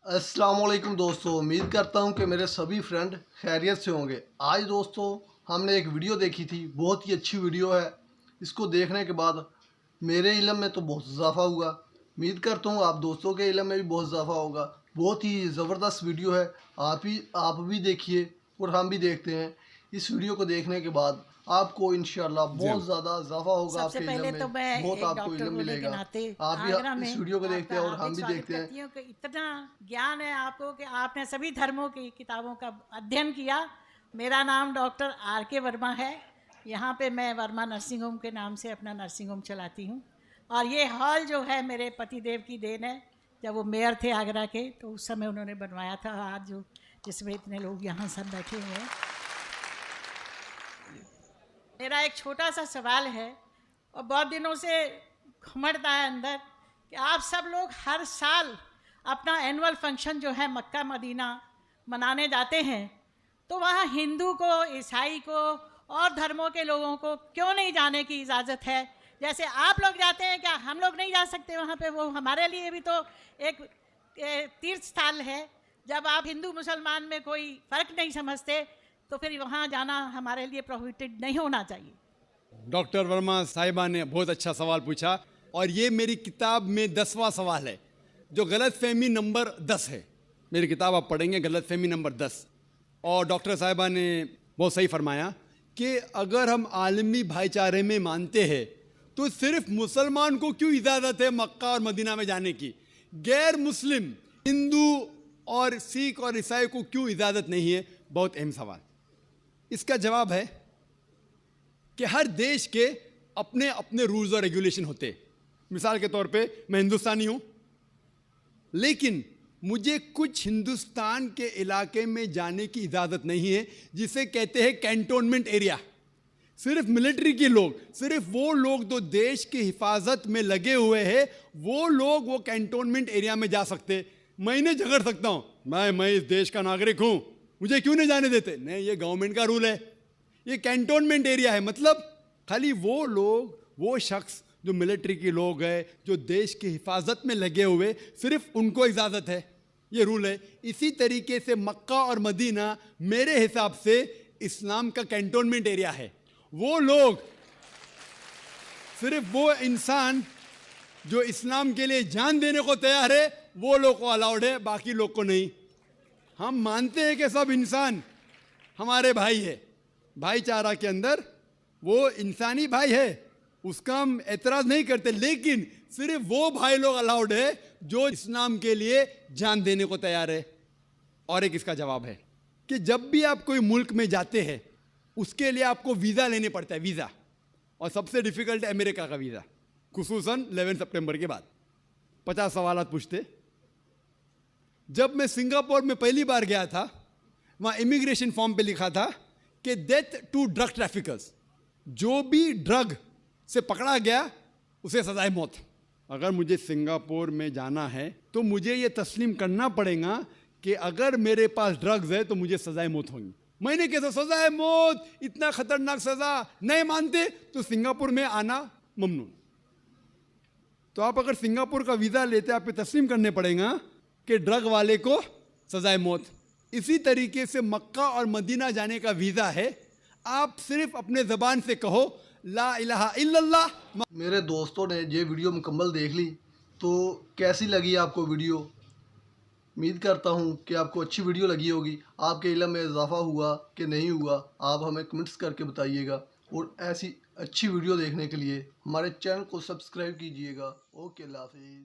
अस्सलाम वालेकुम दोस्तों, उम्मीद करता हूँ कि मेरे सभी फ्रेंड खैरियत से होंगे। आज दोस्तों हमने एक वीडियो देखी थी, बहुत ही अच्छी वीडियो है। इसको देखने के बाद मेरे इल्म में तो बहुत इजाफा हुआ। उम्मीद करता हूँ आप दोस्तों के इल्म में भी बहुत इजाफा होगा। बहुत ही ज़बरदस्त वीडियो है, आप भी देखिए और हम भी देखते हैं। इस वीडियो को देखने के बाद आपको इंशाल्लाह बहुत ज़्यादा इजाफा होगा, सबसे आपके पहले इल्म तो में मैं बहुत एक आपको डॉक्टर इल्म होने के मिलेगा। नाते आप भी आगरा इस में वीडियो को देखते आपका हैं और हम हार्दिक भी स्वागत देखते हैं। करती हूँ कि इतना ज्ञान है आपको कि आपने सभी धर्मों की किताबों का अध्ययन किया। मेरा नाम डॉक्टर R.K. वर्मा है। यहाँ पे मैं वर्मा नर्सिंग होम के नाम से अपना नर्सिंग होम चलाती हूँ। और ये हॉल जो है मेरे पतिदेव की देन है। जब वो मेयर थे आगरा के तो उस समय उन्होंने बनवाया था। आज जो जिसमें इतने लोग यहाँ सब बैठे हुए हैं। मेरा एक छोटा सा सवाल है और बहुत दिनों से घुमड़ता है अंदर कि आप सब लोग हर साल अपना एनुअल फंक्शन जो है मक्का मदीना मनाने जाते हैं, तो वहाँ हिंदू को, ईसाई को और धर्मों के लोगों को क्यों नहीं जाने की इजाज़त है? जैसे आप लोग जाते हैं, क्या हम लोग नहीं जा सकते वहाँ पे? वो हमारे लिए भी तो एक तीर्थ स्थल है। जब आप हिंदू मुसलमान में कोई फ़र्क नहीं समझते तो फिर वहाँ जाना हमारे लिए प्रोहिबिटेड नहीं होना चाहिए। डॉक्टर वर्मा साहिबा ने बहुत अच्छा सवाल पूछा और ये मेरी किताब में 10वां सवाल है जो गलतफहमी नंबर 10 है। मेरी किताब आप पढ़ेंगे गलतफहमी नंबर 10। और डॉक्टर साहिबा ने बहुत सही फरमाया कि अगर हम आलमी भाईचारे में मानते हैं तो सिर्फ मुसलमान को क्यों इजाज़त है मक्का और मदीना में जाने की, गैर मुस्लिम हिंदू और सिख और ईसाई को क्यों इजाज़त नहीं है? बहुत अहम सवाल। इसका जवाब है कि हर देश के अपने अपने रूल्स और रेगुलेशन होते हैं। मिसाल के तौर पे मैं हिंदुस्तानी हूं, लेकिन मुझे कुछ हिंदुस्तान के इलाके में जाने की इजाज़त नहीं है जिसे कहते हैं कैंटोनमेंट एरिया। सिर्फ मिलिट्री के लोग, सिर्फ वो लोग जो देश की हिफाजत में लगे हुए हैं, वो लोग वो कैंटोनमेंट एरिया में जा सकते। मैं इन्हें झगड़ सकता हूं, मैं इस देश का नागरिक हूं, मुझे क्यों नहीं जाने देते? नहीं, ये गवर्नमेंट का रूल है। ये कैंटोनमेंट एरिया है, मतलब खाली वो लोग, वो शख्स जो मिलिट्री के लोग हैं, जो देश की हिफाजत में लगे हुए, सिर्फ उनको इजाज़त है। ये रूल है। इसी तरीके से मक्का और मदीना मेरे हिसाब से इस्लाम का कैंटोनमेंट एरिया है। वो लोग, सिर्फ वो इंसान जो इस्लाम के लिए जान देने को तैयार है, वो लोग को अलाउड है, बाकी लोग को नहीं। हम मानते हैं कि सब इंसान हमारे भाई है, भाईचारा के अंदर वो इंसानी भाई है, उसका हम एतराज़ नहीं करते, लेकिन सिर्फ वो भाई लोग अलाउड है जो इस्लाम के लिए जान देने को तैयार है। और एक इसका जवाब है कि जब भी आप कोई मुल्क में जाते हैं उसके लिए आपको वीज़ा लेने पड़ता है, वीज़ा। और सबसे डिफ़िकल्ट है अमेरिका का वीज़ा, खुसूसन 11 सितंबर के बाद। 50 सवाल पूछते। जब मैं सिंगापुर में पहली बार गया था, वहाँ इमिग्रेशन फॉर्म पे लिखा था कि डेथ टू ड्रग ट्रैफिकर्स, जो भी ड्रग से पकड़ा गया उसे सजाए मौत। अगर मुझे सिंगापुर में जाना है तो मुझे ये तस्लीम करना पड़ेगा कि अगर मेरे पास ड्रग्स है तो मुझे सजाए मौत होंगी। मैंने कैसे सजाए मौत, इतना खतरनाक सजा नहीं मानते तो सिंगापुर में आना ममनू। तो आप अगर सिंगापुर का वीज़ा लेते आपको तस्लीम करने पड़ेगा कि ड्रग वाले को सजाए मौत। इसी तरीके से मक्का और मदीना जाने का वीज़ा है, आप सिर्फ अपने ज़बान से कहो ला इलाहा इल्लल्लाह। मेरे दोस्तों ने ये वीडियो मुकम्मल देख ली, तो कैसी लगी आपको वीडियो? उम्मीद करता हूँ कि आपको अच्छी वीडियो लगी होगी। आपके इल्म में इजाफा हुआ कि नहीं हुआ, आप हमें कमेंट्स करके बताइएगा। और ऐसी अच्छी वीडियो देखने के लिए हमारे चैनल को सब्सक्राइब कीजिएगा। ओके, अल्लाह हाफिज़।